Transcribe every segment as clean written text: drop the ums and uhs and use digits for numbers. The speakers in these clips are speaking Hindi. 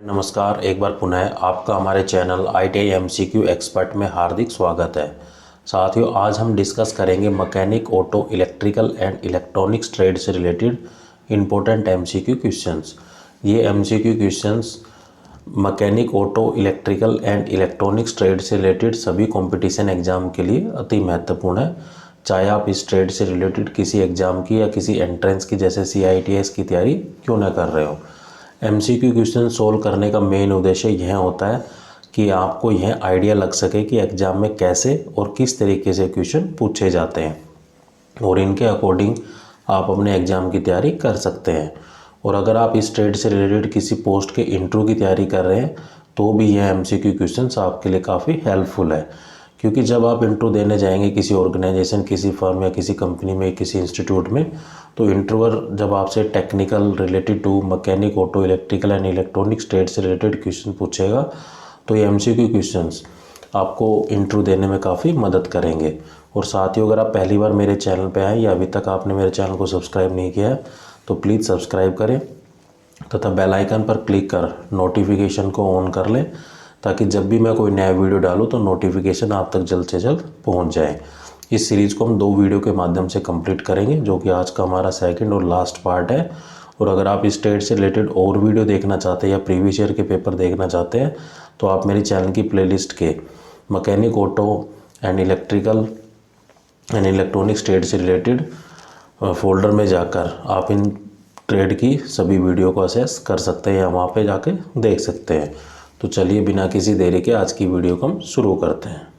नमस्कार, एक बार पुनः आपका हमारे चैनल ITI MCQ एक्सपर्ट में हार्दिक स्वागत है। साथियों, आज हम डिस्कस करेंगे mechanic, auto, electrical and electronics trade से रिलेटेड इम्पोर्टेंट MCQ क्वेश्चंस। ये MCQ questions mechanic, auto, electrical and electronics trade से रिलेटेड सभी कंपटीशन एग्जाम के लिए अति महत्वपूर्ण है। चाहे आप इस ट्रेड से रिलेटेड किसी एग्जाम की या किसी एंट्रेंस की जैसे CITS की तैयारी क्यों ना कर रहे हो। MCQ क्वेश्चन सोल्व करने का मेन उद्देश्य यह होता है कि आपको यह आइडिया लग सके कि एग्ज़ाम में कैसे और किस तरीके से क्वेश्चन पूछे जाते हैं और इनके अकॉर्डिंग आप अपने एग्ज़ाम की तैयारी कर सकते हैं। और अगर आप इस ट्रेड से रिलेटेड किसी पोस्ट के इंटरव्यू की तैयारी कर रहे हैं तो भी यह MCQ क्वेश्चंस आपके लिए काफ़ी हेल्पफुल है, क्योंकि जब आप इंटरव्यू देने जाएंगे किसी ऑर्गेनाइजेशन, किसी फर्म या किसी कंपनी में, किसी इंस्टीट्यूट में, तो इंटरव्यूअर जब आपसे technical related to mechanic, auto, electrical and electronics trade से रिलेटेड क्वेश्चन पूछेगा तो ये MCQ क्वेश्चंस आपको इंटरव्यू देने में काफ़ी मदद करेंगे। और साथ ही अगर आप पहली बार मेरे चैनल पर आए या अभी तक आपने मेरे चैनल को सब्सक्राइब नहीं किया है तो प्लीज़ सब्सक्राइब करें तथा बेल आइकन पर क्लिक कर नोटिफिकेशन को ऑन कर लें, ताकि जब भी मैं कोई नया वीडियो डालूं तो नोटिफिकेशन आप तक जल्द से जल्द पहुंच जाए। इस सीरीज़ को हम 2 वीडियो के माध्यम से कंप्लीट करेंगे, जो कि आज का हमारा सेकंड और लास्ट पार्ट है। और अगर आप इस ट्रेड से रिलेटेड और वीडियो देखना चाहते हैं या प्रीवियस ईयर के पेपर देखना चाहते हैं तो आप मेरे चैनल की प्लेलिस्ट के mechanic, auto and electrical and electronics trade से रिलेटेड फोल्डर में जाकर आप इन ट्रेड की सभी वीडियो को असेस कर सकते हैं या वहाँ पे जाके देख सकते हैं। तो चलिए बिना किसी देरी के आज की वीडियो को हम शुरू करते हैं।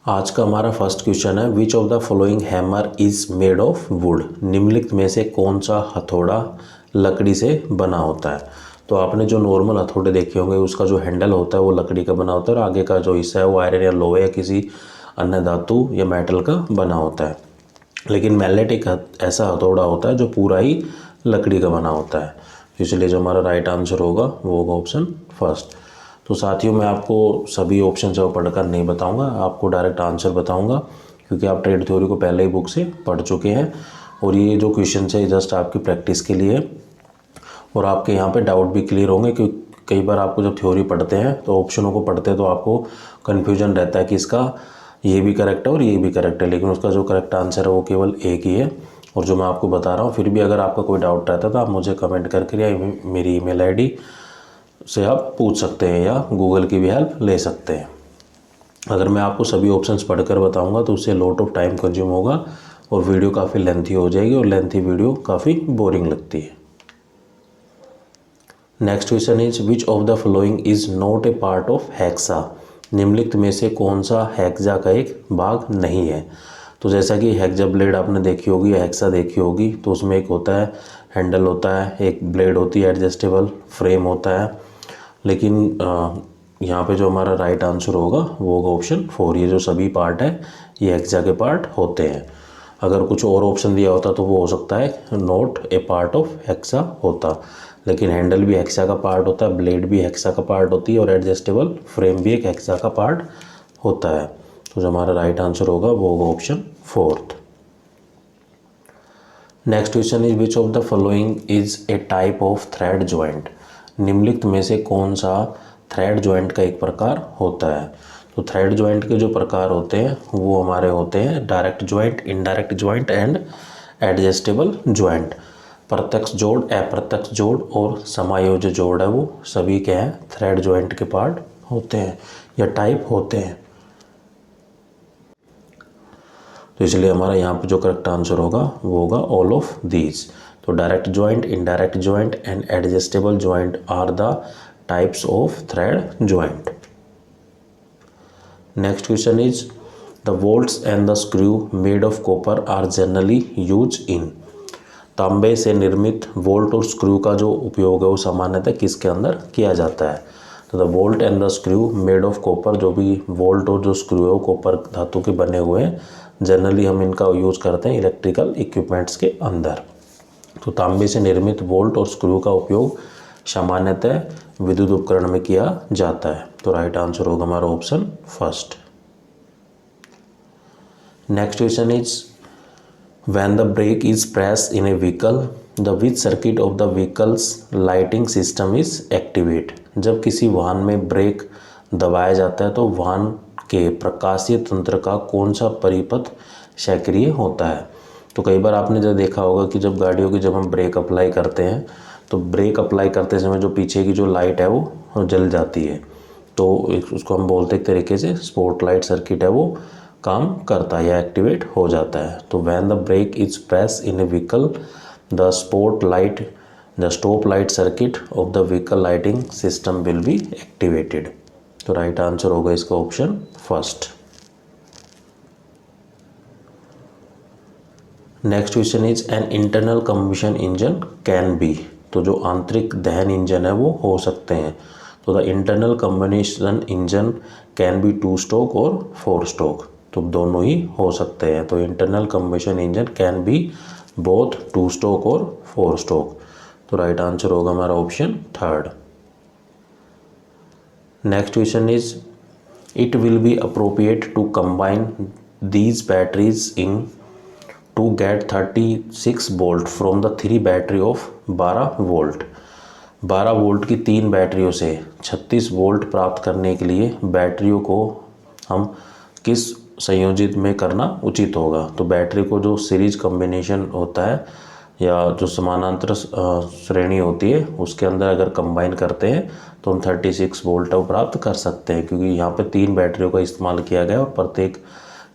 आज का हमारा फर्स्ट क्वेश्चन है, विच of the following hammer is made of would. निम्नलिखित में से कौन सा हथौड़ा लकड़ी से बना होता है। तो आपने जो नॉर्मल हथौड़े देखे होंगे उसका जो हैंडल होता है वो लकड़ी का बना होता है और आगे का जो हिस्सा है वो आयरन या लोहे या किसी अन्य धातु या मेटल का बना होता है। लेकिन मैलेट एक ऐसा हथौड़ा होता है जो पूरा ही लकड़ी का बना होता है, इसलिए जो हमारा राइट आंसर होगा वो होगा ऑप्शन फर्स्ट। तो साथियों, मैं आपको सभी ऑप्शन जो पढ़कर नहीं बताऊंगा, आपको डायरेक्ट आंसर बताऊंगा, क्योंकि आप ट्रेड थ्योरी को पहले ही बुक से पढ़ चुके हैं और ये जो क्वेश्चन है जस्ट आपकी प्रैक्टिस के लिए और आपके यहाँ पे डाउट भी क्लियर होंगे। क्योंकि कई बार आपको जब थ्योरी पढ़ते हैं तो ऑप्शनों को पढ़ते हैं तो आपको कन्फ्यूजन रहता है कि इसका ये भी करेक्ट है और ये भी करेक्ट है, लेकिन उसका जो करेक्ट आंसर है वो केवल एक ही है और जो मैं आपको बता रहा हूँ। फिर भी अगर आपका कोई डाउट रहता है तो आप मुझे कमेंट करके या मेरी ईमेल आईडी से आप पूछ सकते हैं या गूगल की भी हेल्प ले सकते हैं। अगर मैं आपको सभी ऑप्शंस पढ़कर बताऊंगा तो उससे लॉट ऑफ टाइम कंज्यूम होगा और वीडियो काफ़ी लेंथी हो जाएगी और लेंथी वीडियो काफ़ी बोरिंग लगती है। Next question is, which of the following is not a part of hexa. निम्नलिखित में से कौन सा हेक्सा का एक भाग नहीं है। तो जैसा कि हेक्सा ब्लेड आपने देखी होगी या हेक्सा देखी होगी, तो उसमें एक होता है हैंडल होता है, एक ब्लेड होती है, एडजस्टेबल फ्रेम होता है। लेकिन यहाँ पे जो हमारा राइट आंसर होगा वो होगा ऑप्शन 4। ये जो सभी पार्ट है ये हेक्सा के पार्ट होते हैं। अगर कुछ और ऑप्शन दिया होता तो वो हो सकता है not a part of hexa होता, लेकिन हैंडल भी हेक्सा का पार्ट होता है, ब्लेड भी हेक्सा का पार्ट होती है और एडजस्टेबल फ्रेम भी एक हेक्सा का पार्ट होता है। तो जो हमारा राइट आंसर होगा वो होगा option 4। Next question is, which of the following is a type of thread joint. निम्नलिखित में से कौन सा थ्रेड जॉइंट का एक प्रकार होता है। तो थ्रेड जॉइंट के जो प्रकार होते हैं वो हमारे होते हैं direct joint, indirect joint and adjustable joint. प्रत्यक्ष जोड़, अप्रत्यक्ष जोड़ और समायोज्य जोड़ है वो सभी क्या हैं, थ्रेड जॉइंट के पार्ट होते हैं या टाइप होते हैं। तो इसलिए हमारा यहाँ पे जो करेक्ट आंसर होगा वो होगा ऑल ऑफ दीज। तो direct joint, indirect joint and adjustable joint are the types of thread joint. Next question is, the bolts and the screw made of copper are generally use in. तांबे से निर्मित बोल्ट और स्क्रू का जो उपयोग है वो सामान्यतः किसके अंदर किया जाता है। तो the bolt and the screw made of copper, जो भी बोल्ट और जो स्क्रू है वो कॉपर धातु के बने हुए हैं। जनरली हम इनका यूज़ करते हैं इलेक्ट्रिकल इक्विपमेंट्स के अंदर। तो तांबे से निर्मित बोल्ट और स्क्रू का उपयोग सामान्यतः विद्युत उपकरण में किया जाता है। तो राइट आंसर होगा हमारा option first. Next question is, when the brake is pressed in a vehicle the which circuit of the vehicles lighting system is activate. जब किसी वाहन में ब्रेक दबाया जाता है तो वाहन के प्रकाशीय तंत्र का कौन सा परिपथ सक्रिय होता है। तो कई बार आपने जब देखा होगा कि जब गाड़ियों की जब हम ब्रेक अप्लाई करते हैं तो ब्रेक अप्लाई करते समय जो पीछे की जो लाइट है वो जल जाती है, तो उसको हम बोलते एक तरीके से स्पॉट लाइट सर्किट है वो काम करता है या एक्टिवेट हो जाता है। तो when the brake is press in a vehicle the stop light circuit of the vehicle lighting system will be activated. तो राइट आंसर होगा इसका option first. Next question is an internal combustion engine can be. तो जो आंतरिक दहन इंजन है वो हो सकते हैं। तो the internal combustion engine can B 2 stroke और 4 स्ट्रोक। तो दोनों ही हो सकते हैं। तो internal combustion engine can be both 2 stroke और 4 स्ट्रोक। तो राइट आंसर होगा हमारा option third. Next question is it will be appropriate to combine these batteries in to get 36 volt from the 3 battery of 12 volt. 12 volt की 3 बैटरियों से 36 वोल्ट प्राप्त करने के लिए बैटरियों को हम किस संयोजित में करना उचित होगा। तो बैटरी को जो सीरीज कॉम्बिनेशन होता है या जो समानांतर श्रेणी होती है उसके अंदर अगर कंबाइन करते हैं तो हम 36 वोल्ट प्राप्त कर सकते हैं, क्योंकि यहाँ पे 3 बैटरियों का इस्तेमाल किया गया और प्रत्येक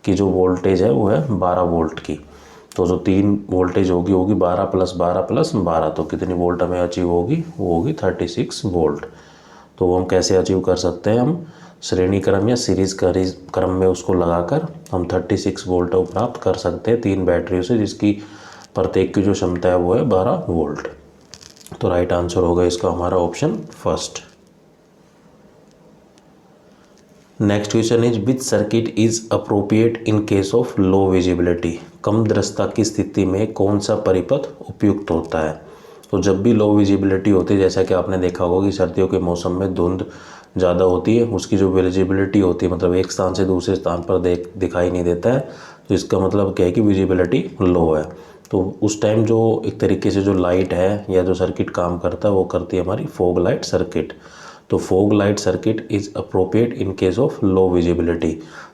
की जो वोल्टेज है वो है 12 वोल्ट की। तो जो 3 वोल्टेज होगी 12 + 12 + 12, तो कितनी वोल्ट हमें अचीव होगी, वो होगी 36 वोल्ट। तो वो हम कैसे अचीव कर सकते हैं, हम श्रेणी क्रम या सीरीज क्रम में उसको लगाकर हम 36 वोल्ट प्राप्त कर सकते हैं 3 बैटरियों से, जिसकी प्रत्येक की जो क्षमता है वो है 12 वोल्ट। तो राइट आंसर होगा इसका हमारा option first. Next question is which circuit is appropriate in case of low visibility. कम दृश्यता की स्थिति में कौन सा परिपथ उपयुक्त होता है। तो जब भी लो विजिबिलिटी होती है, जैसा कि आपने देखा होगा कि सर्दियों के मौसम में धुंध ज़्यादा होती है, उसकी जो विजिबिलिटी होती है मतलब एक स्थान से दूसरे स्थान पर दिखाई नहीं देता है, तो इसका मतलब क्या है कि विजिबिलिटी लो है। तो उस टाइम जो एक तरीके से जो लाइट है या जो सर्किट काम करता है वो करती है हमारी फॉग लाइट सर्किट। तो fog light circuit is appropriate in case of low visibility.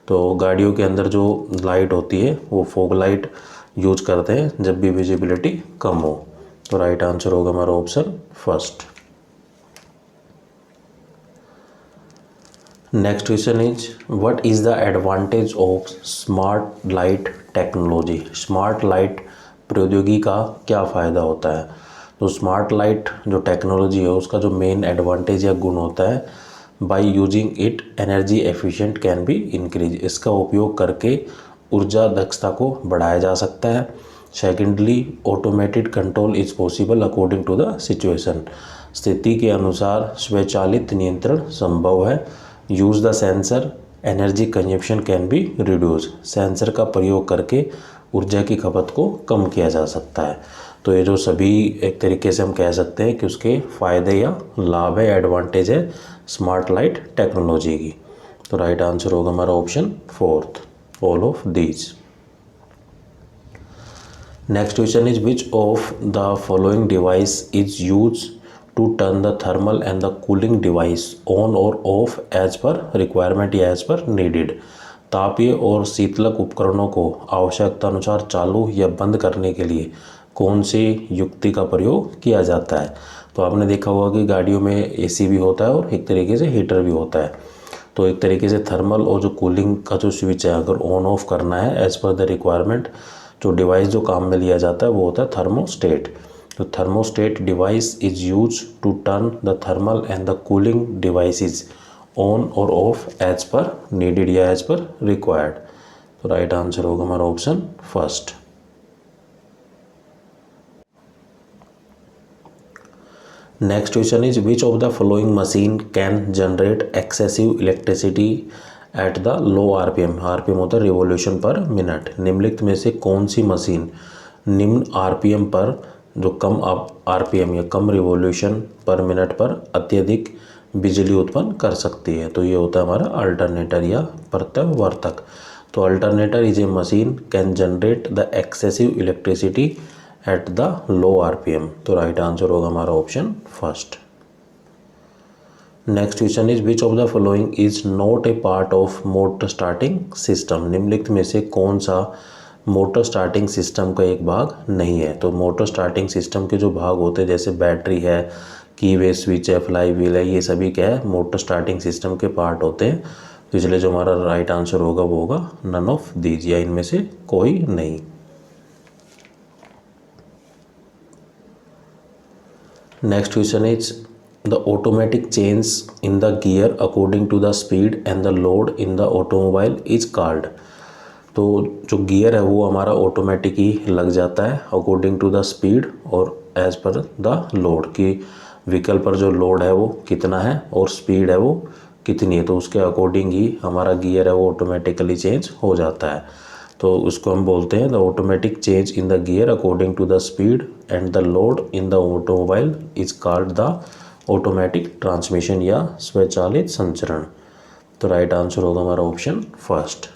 तो गाड़ियों के अंदर जो लाइट होती है वो फॉग लाइट यूज करते हैं जब भी विजिबिलिटी कम हो। तो राइट आंसर होगा हमारा option first. Next question is what is the advantage of smart light technology. Smart light प्रौद्योगिकी का क्या फ़ायदा होता है। तो स्मार्ट लाइट जो टेक्नोलॉजी है उसका जो मेन एडवांटेज या गुण होता है, by using it energy efficient can be increase. इसका उपयोग करके ऊर्जा दक्षता को बढ़ाया जा सकता है। Secondly automated control is possible according to the situation. स्थिति के अनुसार स्वचालित नियंत्रण संभव है। Use the sensor energy consumption can be reduce. Sensor का प्रयोग करके ऊर्जा की खपत को कम किया जा सकता है। तो ये जो सभी एक तरीके से हम कह सकते हैं कि उसके फ़ायदे या लाभ है, एडवांटेज है स्मार्ट लाइट टेक्नोलॉजी की। तो राइट आंसर होगा हमारा option fourth, all of these. Next question is which of the following device is use to turn the thermal and the cooling device on और ऑफ एज पर रिक्वायरमेंट या एज पर नीडेड। तापीय और शीतलक उपकरणों को आवश्यकता अनुसार चालू या बंद करने के लिए कौन सी युक्ति का प्रयोग किया जाता है। तो आपने देखा होगा कि गाड़ियों में एसी भी होता है और एक तरीके से हीटर भी होता है। तो एक तरीके से थर्मल और जो कूलिंग का जो स्विच है अगर ऑन ऑफ करना है एज पर द रिक्वायरमेंट, जो डिवाइस जो काम में लिया जाता है वो होता है थर्मोस्टेट। तो thermostat device is use to turn the thermal and the cooling devices on और ऑफ एज पर नीडेड या एज पर रिक्वायर्ड। तो राइट आंसर होगा हमारा option first. Next question is which of the following machine can generate excessive electricity at the low RPM. RPM होता है रिवॉल्यूशन पर मिनट। निम्नलिखित में से कौन सी मशीन निम्न आरपीएम पर जो कम आरपीएम या कम रिवॉल्यूशन पर मिनट पर अत्यधिक बिजली उत्पन्न कर सकती है। तो ये होता है हमारा अल्टरनेटर या प्रत्यावर्तक। तो alternator is a machine can generate the excessive electricity at the low RPM। तो राइट आंसर होगा हमारा option first. Next question is which of the following is not a part of motor starting system. निम्नलिखित में से कौन सा मोटर स्टार्टिंग सिस्टम का एक भाग नहीं है। तो मोटर स्टार्टिंग सिस्टम के जो भाग होते हैं जैसे बैटरी है, कीवे स्विच है, फ्लाई व्हील है, ये सभी क्या है मोटर स्टार्टिंग सिस्टम के पार्ट होते हैं। तो इसलिए जो हमारा राइट आंसर होगा वो होगा नन ऑफ दीज, या इनमें से कोई नहीं। Next question is the automatic change in the gear according to the speed and the load in the automobile is called. तो जो गियर है वो हमारा ऑटोमेटिक ही लग जाता है अकॉर्डिंग टू द स्पीड और एज पर द लोड, की व्हीकल पर जो लोड है वो कितना है और स्पीड है वो कितनी है, तो उसके अकॉर्डिंग ही हमारा गियर है वो ऑटोमेटिकली चेंज हो जाता है। तो उसको हम बोलते हैं the automatic change in the gear according to the speed and the load in the automobile is called the automatic transmission या स्वचालित संचरण। तो राइट आंसर होगा हमारा option first.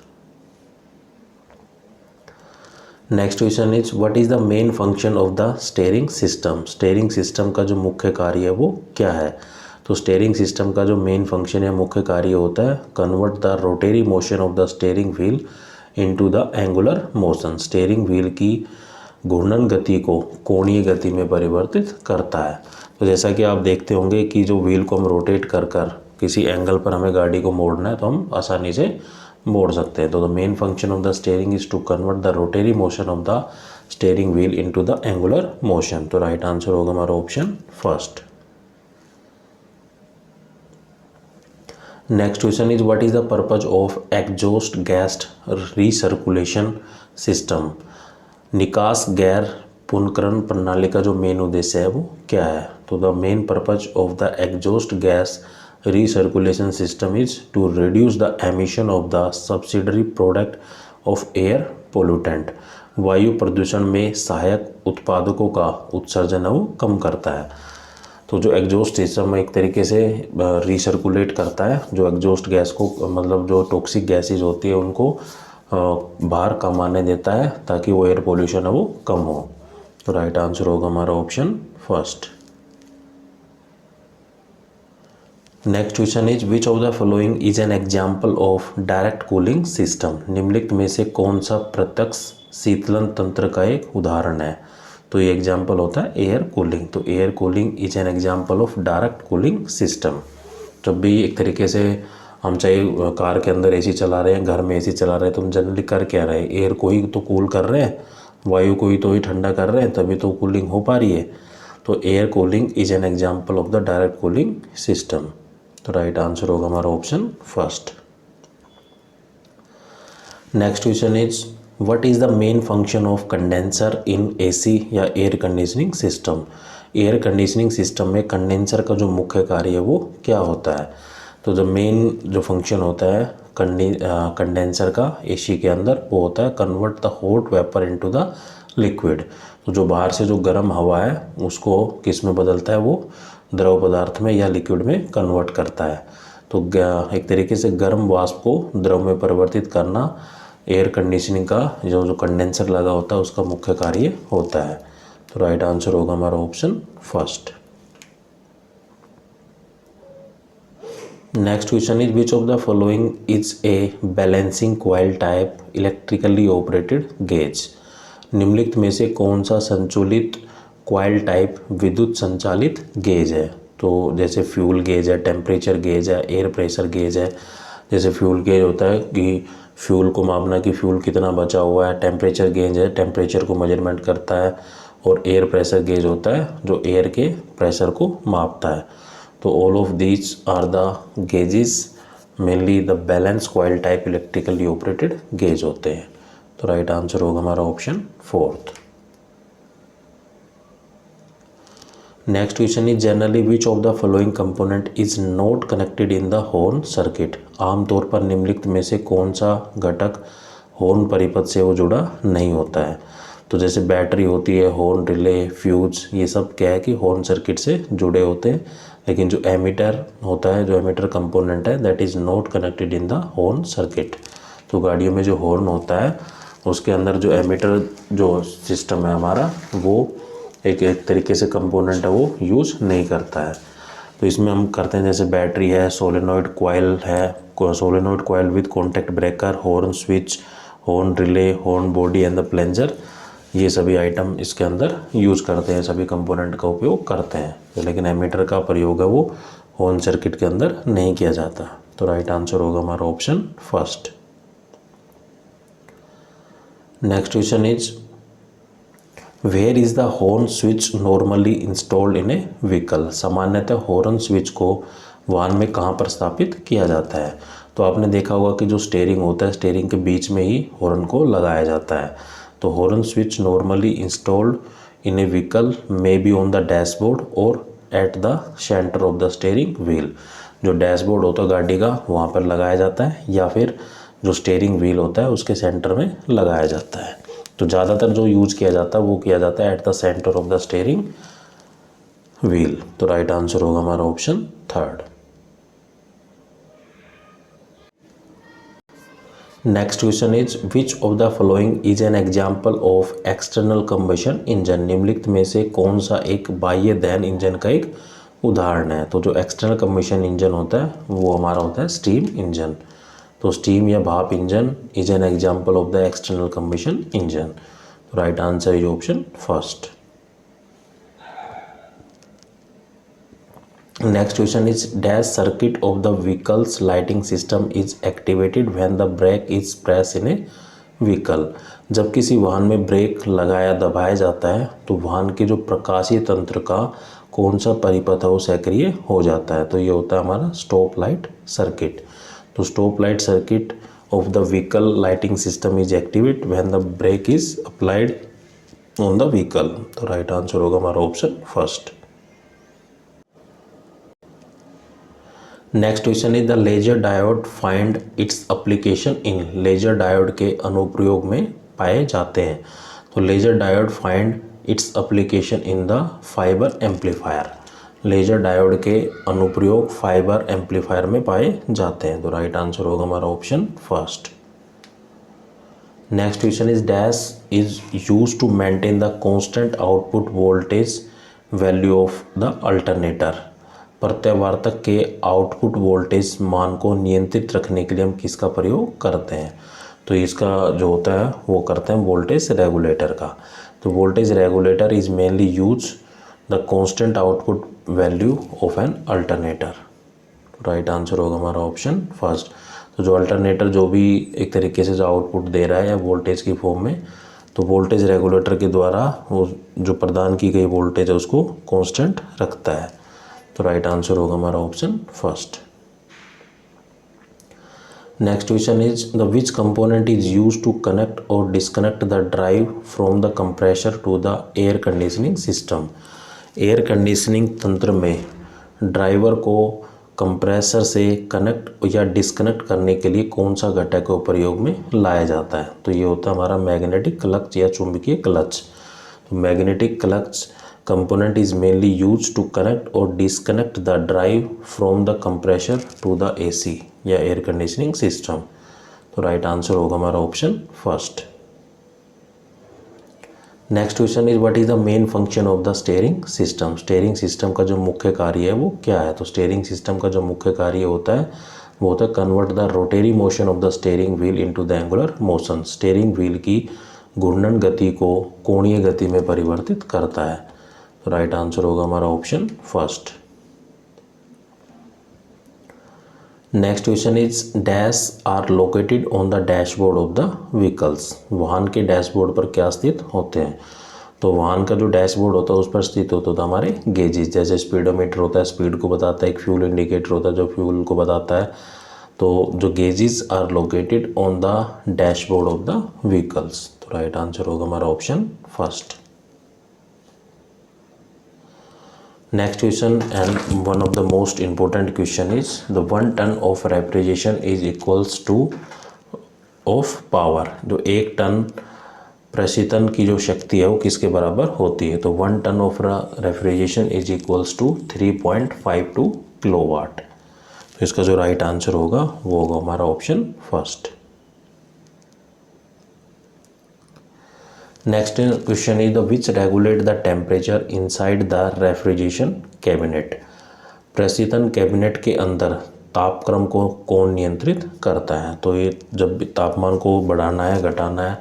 Next question is what is the main function of the steering system. Steering system का जो मुख्य कार्य है वो क्या है। तो स्टीयरिंग सिस्टम का जो मेन फंक्शन है मुख्य कार्य होता है convert the rotary motion of the steering wheel into the angular motion. Steering wheel की घूर्णन गति को कोणीय गति में परिवर्तित करता है। तो जैसा कि आप देखते होंगे कि जो व्हील को हम रोटेट कर कर किसी एंगल पर हमें गाड़ी को मोड़ना है तो हम आसानी से मोड़ सकते हैं। तो the main function of the steering is to convert the rotary motion of the steering wheel into the angular motion. तो राइट आंसर होगा हमारा option first. Next question is what is the purpose of exhaust gas recirculation system. निकास गैर पुनर्करण प्रणाली का जो मेन उद्देश्य है वो क्या है। तो the main purpose of the exhaust gas recirculation system is to reduce the emission of the subsidiary product of air pollutant। वायु प्रदूषण में सहायक उत्पादकों का उत्सर्जन वो कम करता है। तो जो एग्जॉस्ट सिस्टम एक तरीके से रिसर्कुलेट करता है जो एग्जॉस्ट गैस को, मतलब जो टॉक्सिक गैसेज होती है उनको बाहर कम आने देता है ताकि वो एयर पोल्यूशन है वो कम हो। तो राइट आंसर होगा हमारा option first. Next question is which of the following is an example of direct cooling system. निम्नलिखित में से कौन सा प्रत्यक्ष शीतलन तंत्र का एक उदाहरण है। तो ये एग्जाम्पल होता है एयर कूलिंग। तो air cooling is an example of direct cooling system. जब भी एक तरीके से हम चाहे कार के अंदर एसी चला रहे हैं, घर में एसी चला रहे हैं, तो हम जनरली कर क्या रहे हैं, एयर को ही तो कूल कर रहे हैं, वायु को ही तो ही ठंडा कर रहे हैं, तभी तो कूलिंग हो पा रही है। तो air cooling is an example of the direct cooling system. तो राइट आंसर होगा हमारा option first. Next question is what is the main function of condenser in AC या air conditioning system. Air conditioning system में कंडेंसर का जो मुख्य कार्य है वो क्या होता है। तो जो मेन जो फंक्शन होता है कंडेंसर का एसी के अंदर वो होता है convert the hot vapour into the liquid. तो जो बाहर से जो गर्म हवा है उसको किस में बदलता है, वो द्रव पदार्थ में या लिक्विड में कन्वर्ट करता है। तो एक तरीके से गर्म वाष्प को द्रव में परिवर्तित करना एयर कंडीशनिंग का जो कंडेंसर लगा होता है उसका मुख्य कार्य होता है। तो राइट आंसर होगा हमारा option first. Next question is which of the following is a balancing coil type electrically operated gauge. निम्नलिखित में से कौन सा संतुलित कॉइल टाइप विद्युत संचालित गेज है। तो जैसे फ्यूल गेज है, टेम्परेचर गेज है, एयर प्रेशर गेज है। जैसे फ्यूल गेज होता है कि फ्यूल को मापना कि फ्यूल कितना बचा हुआ है, टेम्परेचर गेज है, टेम्परेचर को मेजरमेंट करता है, और एयर प्रेशर गेज होता है जो एयर के प्रेशर को मापता है। तो all of these are the gauges mainly the balance coil type electrically operated gauge होते हैं। तो राइट आंसर होगा हमारा option fourth. Next question is generally which of the following component is not connected in the horn circuit. आमतौर पर निम्नलिखित में से कौन सा घटक हॉर्न परिपथ से वो जुड़ा नहीं होता है। तो जैसे बैटरी होती है, हॉर्न रिले, फ्यूज, ये सब क्या है कि हॉर्न सर्किट से जुड़े होते हैं। लेकिन जो एमीटर होता है, जो एमीटर कंपोनेंट है, that is not connected in the horn circuit. तो गाड़ियों में जो हॉर्न होता है उसके अंदर जो एमीटर जो सिस्टम है हमारा वो एक तरीके से कंपोनेंट है वो यूज़ नहीं करता है। तो इसमें हम करते हैं जैसे बैटरी है, सोलेनॉइड कॉइल है, solenoid coil with contact breaker, horn switch, horn relay, horn body and the plunger, ये सभी आइटम इसके अंदर यूज़ करते हैं, सभी कंपोनेंट का उपयोग करते हैं। तो लेकिन एमीटर का प्रयोग है वो हॉर्न सर्किट के अंदर नहीं किया जाता। तो राइट आंसर होगा हमारा option first. Next question is where is the horn switch normally installed in a vehicle. सामान्यतः हॉर्न स्विच को वाहन में कहाँ पर स्थापित किया जाता है। तो आपने देखा होगा कि जो स्टीयरिंग होता है, स्टीयरिंग के बीच में ही हॉर्न को लगाया जाता है। तो horn switch normally installed in a vehicle may be on the dashboard और at the centre of the steering wheel. जो डैशबोर्ड होता है गाड़ी का वहाँ पर लगाया जाता है, या फिर जो स्टीयरिंग व्हील होता है उसके सेंटर में लगाया जाता है। तो ज़्यादातर जो यूज किया जाता है वो किया जाता है eight the centre of the steering wheel. तो राइट आंसर होगा हमारा option third. Next question is which of the following is an example of external combustion engine. निम्नलिखित में से कौन सा एक बाह्य दहन इंजन का एक उदाहरण है। तो जो एक्सटर्नल कंबशन इंजन होता है वो हमारा होता है स्टीम इंजन। तो स्टीम या भाप engine is an example of the external combustion engine. तो right answer is option first. Next question is dash circuit of the vehicles lighting system is activated when the brake is press in a vehicle. जब किसी वाहन में ब्रेक लगाया दबाया जाता है तो वाहन के जो प्रकाशीय तंत्र का कौन सा परिपथ है वो सक्रिय हो जाता है। तो ये होता है हमारा स्टॉप लाइट सर्किट। तो stop light circuit of the vehicle lighting system is activate when the brake is applied on the vehicle. तो राइट आंसर होगा हमारा option first. Next question is the laser diode find its application in. Laser diode के अनुप्रयोग में पाए जाते हैं। तो laser diode find its application in the fibre amplifier. Laser diode के अनुप्रयोग फाइबर एम्पलीफायर में पाए जाते हैं। तो राइट आंसर होगा हमारा option first. Next question is dash is use to maintain the constant output voltage value of the alternator. प्रत्यावर्तक के आउटपुट वोल्टेज मान को नियंत्रित रखने के लिए हम किसका प्रयोग करते हैं। तो इसका जो होता है वो करते हैं वोल्टेज रेगुलेटर का। तो voltage regulator is mainly use the constant output value of N alternator. Right answer होगा हमारा ऑप्शन फर्स्ट। तो जो अल्टरनेटर जो भी एक तरीके से जो आउटपुट दे रहा है या वोल्टेज की फॉर्म में, तो वोल्टेज रेगुलेटर के द्वारा वो जो प्रदान की गई वोल्टेज है उसको कांस्टेंट रखता है। तो राइट आंसर होगा हमारा option first. Next question is the which component is use to connect और disconnect the drive from the compressor to the air conditioning system. Air conditioning तंत्र में ड्राइवर को कंप्रेसर से कनेक्ट या डिस्कनेक्ट करने के लिए कौन सा घटक को प्रयोग में लाया जाता है। तो ये होता है हमारा मैग्नेटिक क्लच या चुंबकीय क्लच। तो magnetic clutch component is mainly used to connect or disconnect the drive from the compressor to the AC या air conditioning system। तो राइट आंसर होगा हमारा option first. Next question is what is the main function of the steering system. Steering system का जो मुख्य कार्य है वो क्या है। तो स्टीयरिंग सिस्टम का जो मुख्य कार्य होता है वो होता है convert the rotary motion of the steering wheel into the angular motion. Steering wheel की घूर्णन गति को कोणीय गति में परिवर्तित करता है। तो राइट आंसर होगा हमारा option first. Next question is dash are located on the dashboard of the vehicles. वाहन के डैशबोर्ड पर क्या स्थित होते हैं। तो वाहन का जो डैशबोर्ड होता है उस पर स्थित होता है हमारे गेजेस। जैसे स्पीडोमीटर होता है स्पीड को बताता है, एक फ्यूल इंडिकेटर होता है जो फ्यूल को बताता है। तो जो gauges are located on the dashboard of the vehicles. तो राइट आंसर होगा हमारा option first. Next question and one of the most important question is the 1 ton of refrigeration is equals to of power। जो 1 टन प्रशीतन की जो शक्ति है वो किसके बराबर होती है। तो 1 ton of refrigeration is equals to 3.52 kilowatt. तो इसका जो राइट आंसर होगा वो होगा हमारा option first. Next question is the which regulate the temperature inside the refrigeration cabinet. प्रशीतन कैबिनेट के अंदर तापक्रम को कौन नियंत्रित करता है। तो ये जब भी तापमान को बढ़ाना है घटाना है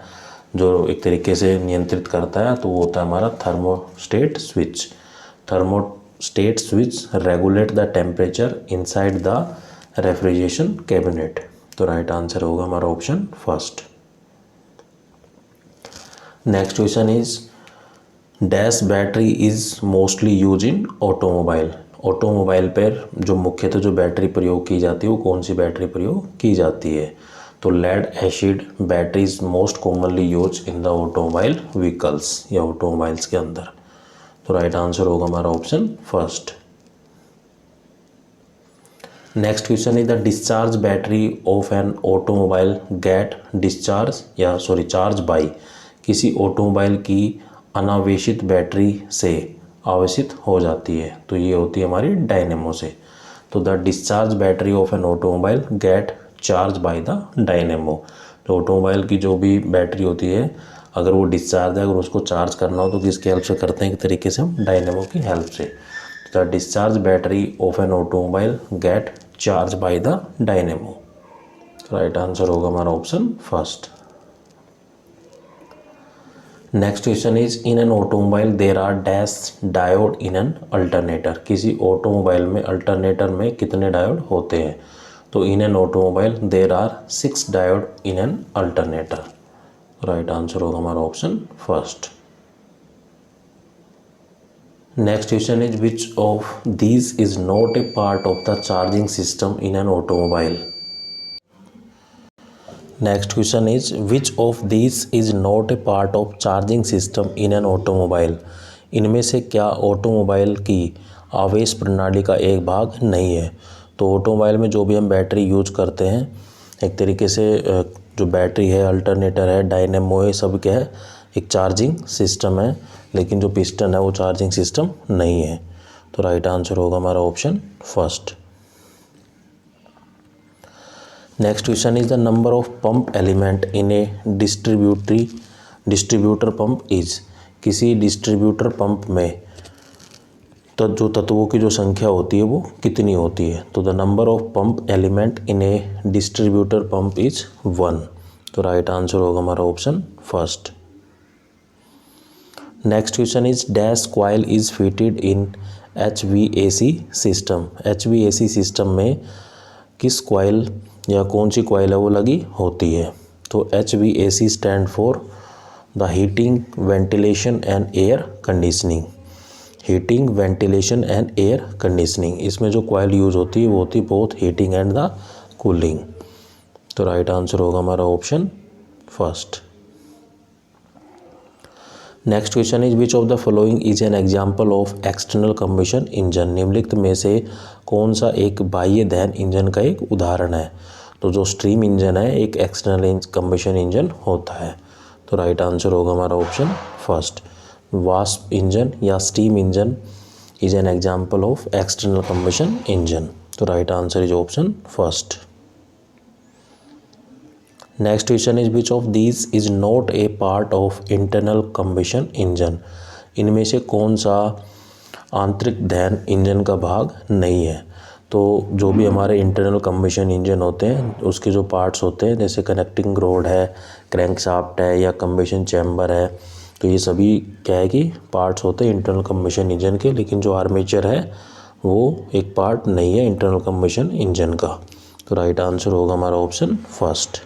जो एक तरीके से नियंत्रित करता है तो वो होता है हमारा thermostat switch. Thermostat switch regulate the temperature inside the refrigeration cabinet. तो राइट आंसर होगा हमारा option first. Next question is dash battery is mostly use in automobile. Automobile पर जो मुख्यतः जो बैटरी प्रयोग की जाती है वो कौन सी बैटरी प्रयोग की जाती है। तो lead acid battery is most commonly use in the automobile vehicles या ऑटोमोबाइल्स के अंदर। तो राइट आंसर होगा हमारा option first. Next question is the discharge battery of an automobile get charge by. किसी ऑटोमोबाइल की अनावेशित बैटरी से आवेशित हो जाती है तो ये होती है हमारी डायनेमो से। तो the discharge battery of an automobile get charge by the dynamo. तो ऑटोमोबाइल की जो भी बैटरी होती है अगर वो डिस्चार्ज है अगर उसको चार्ज करना हो तो किसकी हेल्प से करते हैं, एक तरीके से हम डायनेमो की हेल्प से। The discharge battery of an automobile get charge by the dynamo. Right answer होगा हमारा option first. Next question is in an automobile there are dash diode in an alternator. किसी ऑटोमोबाइल में अल्टरनेटर में कितने डायोड होते हैं। तो in an automobile there are 6 diode in an alternator. Right answer होगा हमारा option first. Next question is which of these is not a part of the charging system in an automobile. Next question is which of this is not a part of charging system in an automobile. इनमें से क्या ऑटोमोबाइल की आवेश प्रणाली का एक भाग नहीं है। तो ऑटोमोबाइल में जो भी हम बैटरी यूज करते हैं एक तरीके से जो बैटरी है अल्टरनेटर है डायनेमो है सब क्या है एक चार्जिंग सिस्टम है, लेकिन जो पिस्टन है वो चार्जिंग सिस्टम नहीं है। तो राइट आंसर होगा हमारा option first. Next question is the number of pump element in A distributor pump is. किसी डिस्ट्रीब्यूटर पंप में तो जो तत्वों की जो संख्या होती है वो कितनी होती है। तो the number of pump element in A distributor pump is 1। तो राइट आंसर होगा हमारा option first. Next question is dash coil is fitted in HVAC system. HVAC system में किस कॉइल या कौन सी कॉइल है वो लगी होती है। तो HVAC stand for the heating ventilation and air conditioning. Heating ventilation and air conditioning इसमें जो कॉइल यूज होती है वो होती है both heating and the cooling. तो राइट आंसर होगा हमारा option first. Next question is which of the following is an example of external combustion engine. निम्नलिखित में से कौन सा एक बाह्य दहन इंजन का एक उदाहरण है। तो जो स्ट्रीम इंजन है एक एक्सटर्नल कंबशन इंजन होता है। तो राइट आंसर होगा हमारा ऑप्शन फर्स्ट। वास्प इंजन या steam engine is an example of external combustion engine. तो right answer is option first. Next question is which of these is not a part of internal combustion engine. इनमें से कौन सा आंतरिक दहन इंजन का भाग नहीं है। तो जो भी हमारे इंटरनल कंबशन इंजन होते हैं उसके जो पार्ट्स होते हैं जैसे कनेक्टिंग रोड है क्रैंकशाफ्ट है या कंबशन चैम्बर है तो ये सभी क्या है कि पार्ट्स होते हैं इंटरनल कंबशन इंजन के, लेकिन जो आर्मेचर है वो एक पार्ट नहीं है इंटरनल कंबशन इंजन का। तो राइट आंसर होगा हमारा option first.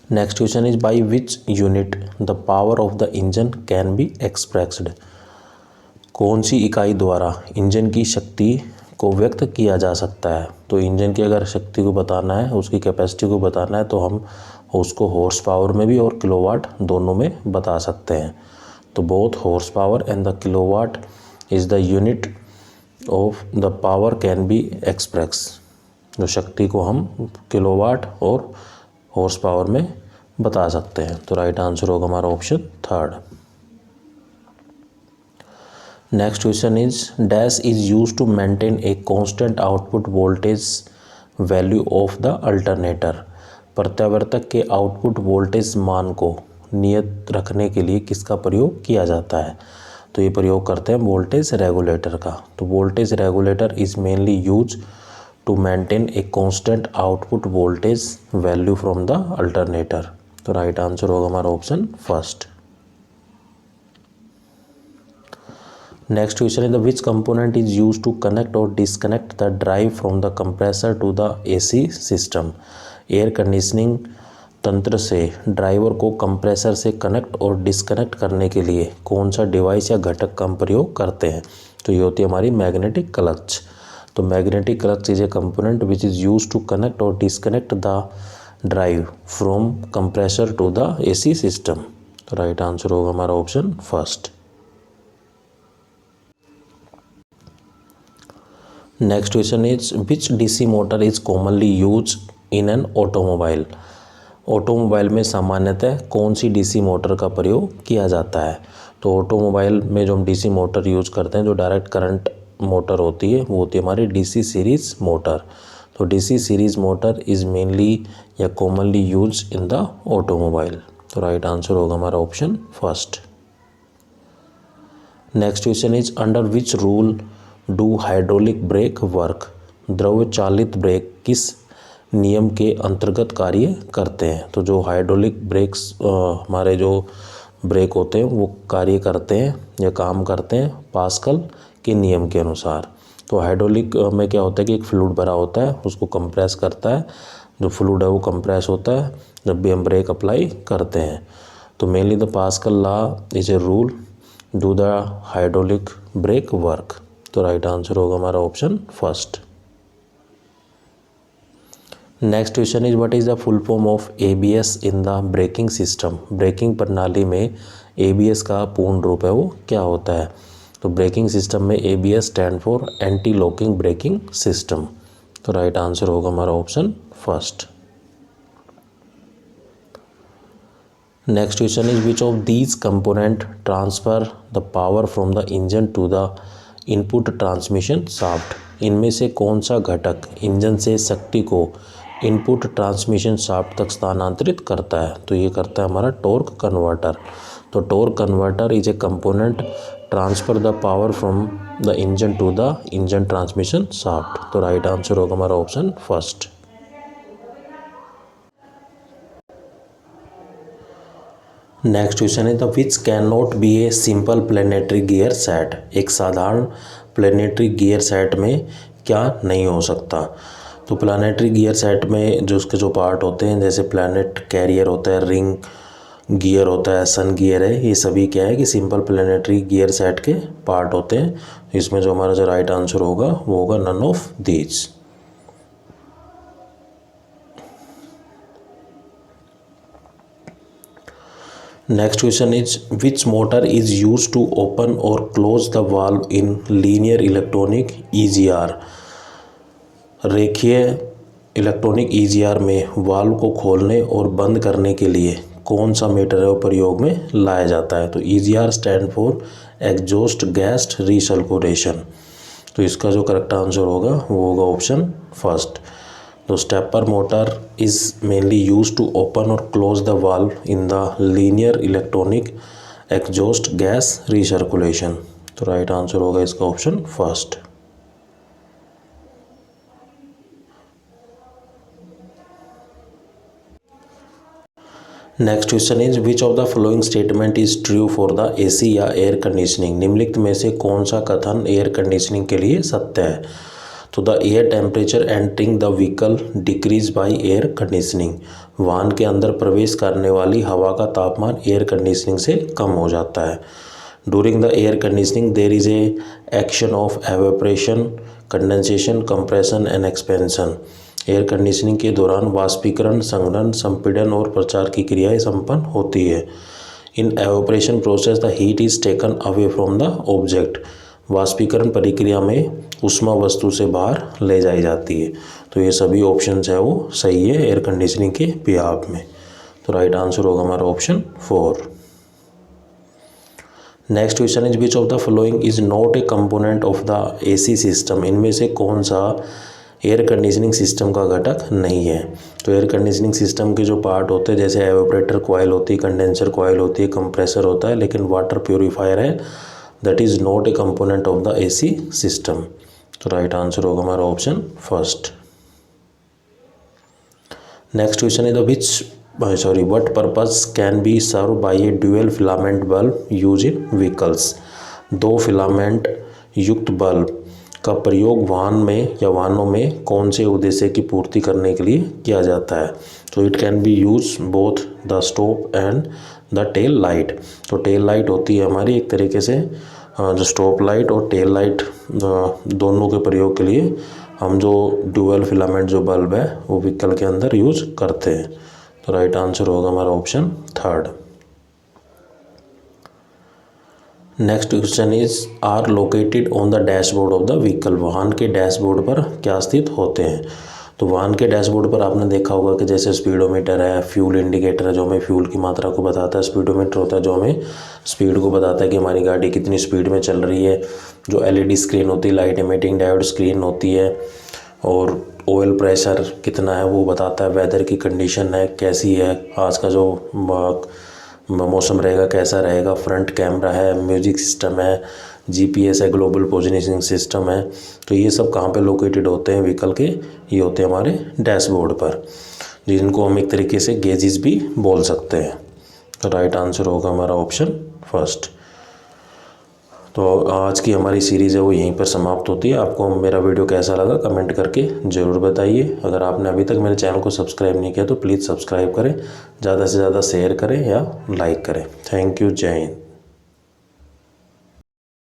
Next question is by which unit the power of the engine can be expressed. कौन सी इकाई द्वारा इंजन की शक्ति को व्यक्त किया जा सकता है। तो इंजन की अगर शक्ति को बताना है उसकी कैपेसिटी को बताना है तो हम उसको हॉर्स पावर में भी और किलोवाट दोनों में बता सकते हैं। तो both horse power and the kilowatt is the unit of the power can be express. जो शक्ति को हम किलोवाट और हॉर्स पावर में बता सकते हैं। तो राइट आंसर होगा हमारा option third. Next question is dash is use to maintain a constant output voltage value of the alternator. प्रत्यावर्तक के आउटपुट वोल्टेज मान को नियत रखने के लिए किसका प्रयोग किया जाता है? तो ये प्रयोग करते हैं वोल्टेज रेगुलेटर का। तो voltage regulator is mainly use to maintain a constant output voltage value from the alternator. तो राइट आंसर होगा हमारा option first. Next question is the which component is use to connect और disconnect the drive from the compressor to the AC system. Air conditioning तंत्र से ड्राइवर को कंप्रेसर से कनेक्ट और डिसकनेक्ट करने के लिए कौन सा डिवाइस या घटक का हम प्रयोग करते हैं? तो ये होती है हमारी मैग्नेटिक क्लच। तो magnetic clutch is a component which is use to connect और disconnect the drive from compressor to the AC system. तो राइट आंसर होगा हमारा option first. Next question is which DC motor is commonly use in an automobile. Automobile में सामान्यतः कौन सी डीसी मोटर का प्रयोग किया जाता है? तो ऑटोमोबाइल में जो हम डीसी मोटर यूज़ करते हैं, जो डायरेक्ट करंट मोटर होती है, वो होती है हमारी डीसी सीरीज़ मोटर। तो DC series motor is mainly या commonly use in the automobile. तो राइट आंसर होगा हमारा option first. Next question is under which rule do hydraulic brake work. द्रव चालित ब्रेक किस नियम के अंतर्गत कार्य करते हैं? तो जो हाइड्रोलिक ब्रेक्स हमारे जो ब्रेक होते हैं वो कार्य करते हैं या काम करते हैं पास्कल के नियम के अनुसार। तो हाइड्रोलिक में क्या होता है कि एक फ्लूइड भरा होता है, उसको कंप्रेस करता है, जो फ्लूइड है वो कंप्रेस होता है जब भी हम ब्रेक अप्लाई करते हैं। तो mainly the Pascal law is a rule do the hydraulic brake work. तो राइट आंसर होगा हमारा option first. Next question is what is the full form of ABS in the braking system. Braking प्रणाली में ABS का पूर्ण रूप है वो क्या होता है? तो ब्रेकिंग सिस्टम में ABS stand for anti locking braking system. तो राइट आंसर होगा हमारा option first. Next question is which of these component transfer the power from the engine to the input transmission shaft. इनमें से कौन सा घटक इंजन से शक्ति को इनपुट ट्रांसमिशन शाफ्ट तक स्थानांतरित करता है? तो ये करता है हमारा टॉर्क कन्वर्टर। तो torque converter is a component transfer the power from the engine to the engine transmission shaft. तो राइट आंसर होगा हमारा ऑप्शन फर्स्ट। नेक्स्ट क्वेश्चन है the which can not be a simple planetary gear set. एक साधारण प्लेनेटरी गियर सेट में क्या नहीं हो सकता? तो प्लानेटरी गियर सेट में जो उसके जो पार्ट होते हैं, जैसे प्लैनेट कैरियर होता है, रिंग गियर होता है, सन गियर है, ये सभी क्या है कि सिंपल प्लानेटरी गियर सेट के पार्ट होते हैं। इसमें जो हमारा जो राइट आंसर होगा वो होगा none of these. Next question is which motor is use to open और close the valve in linear electronic EGR। रेखीय इलेक्ट्रॉनिक EGR में वाल्व को खोलने और बंद करने के लिए कौन सा मीटर है वो प्रयोग में लाया जाता है? तो EGR stand for exhaust gas recirculation. तो इसका जो करेक्ट आंसर होगा वो होगा ऑप्शन फर्स्ट। तो stepper motor is mainly use to open और close the valve in the linear electronic exhaust gas recirculation. तो राइट आंसर होगा इसका option first. Next question is which of the following statement is true for the AC या एयर कंडीशनिंग। निम्नलिखित में से कौन सा कथन एयर कंडीशनिंग के लिए सत्य है? तो the air temperature entering the vehicle decrease by air conditioning. वाहन के अंदर प्रवेश करने वाली हवा का तापमान एयर कंडीशनिंग से कम हो जाता है। During the air conditioning there is a action of evaporation, condensation, compression and expansion. Air conditioning के दौरान वाष्पीकरण, संघनन, संपीड़न और प्रचार की क्रियाएं संपन्न होती है। In evaporation process the heat is taken away from the object. वाष्पीकरण प्रक्रिया में ऊष्मा वस्तु से बाहर ले जाई जाती है। तो ये सभी ऑप्शंस है वो सही है एयर कंडीशनिंग के बिहाफ में। तो राइट आंसर होगा हमारा option 4। Next question is which of the following is not a component of the AC system. इनमें से कौन सा एयर कंडीशनिंग सिस्टम का घटक नहीं है। तो एयर कंडीशनिंग सिस्टम के जो पार्ट होते हैं जैसे एवापोरेटर कॉइल होती है, कंडेंसर कॉइल होती है, कंप्रेसर होता है, लेकिन वाटर प्योरीफायर है that is not a component of the AC system. तो राइट आंसर होगा हमारा ऑप्शन फर्स्ट। नेक्स्ट क्वेश्चन है what purpose can be serve by a dual filament bulb use in vehicles. दो फिलामेंट युक्त बल्ब का प्रयोग वाहन में या वाहनों में कौन से उद्देश्य की पूर्ति करने के लिए किया जाता है। तो it can be use both the stop and the tail light. तो टेल लाइट होती है हमारी एक तरीके से जो स्टॉप लाइट और टेल लाइट दोनों के प्रयोग के लिए हम जो ड्यूअल फिलामेंट जो बल्ब है वो व्हीकल के अंदर यूज करते हैं। तो राइट आंसर होगा हमारा option third. Next question is are located on the dashboard of the vehicle. वाहन के डैशबोर्ड पर क्या स्थित होते हैं। तो वाहन के डैशबोर्ड पर आपने देखा होगा कि जैसे स्पीडोमीटर है, फ्यूल इंडिकेटर है जो हमें फ्यूल की मात्रा को बताता है, स्पीडोमीटर होता है जो हमें स्पीड को बताता है कि हमारी गाड़ी कितनी स्पीड में चल रही है, जो LED स्क्रीन होती है, लाइट इमिटिंग डायोड स्क्रीन होती है, और ऑयल प्रेशर कितना है वो बताता है, वेदर की कंडीशन है कैसी है, आज का जो मौसम रहेगा कैसा रहेगा, फ्रंट कैमरा है, म्यूजिक सिस्टम है, GPS है, ग्लोबल पोजीशनिंग सिस्टम है। तो ये सब कहाँ पे लोकेटेड होते हैं व्हीकल के, ये होते हैं हमारे डैशबोर्ड पर, जिनको हम एक तरीके से गेजेस भी बोल सकते हैं। तो राइट आंसर होगा हमारा ऑप्शन फर्स्ट। तो आज की हमारी सीरीज़ है वो यहीं पर समाप्त होती है। आपको मेरा वीडियो कैसा लगा कमेंट करके ज़रूर बताइए। अगर आपने अभी तक मेरे चैनल को सब्सक्राइब नहीं किया तो प्लीज़ सब्सक्राइब करें, ज़्यादा से ज़्यादा शेयर करें या लाइक करें। थैंक यू, जय हिंद।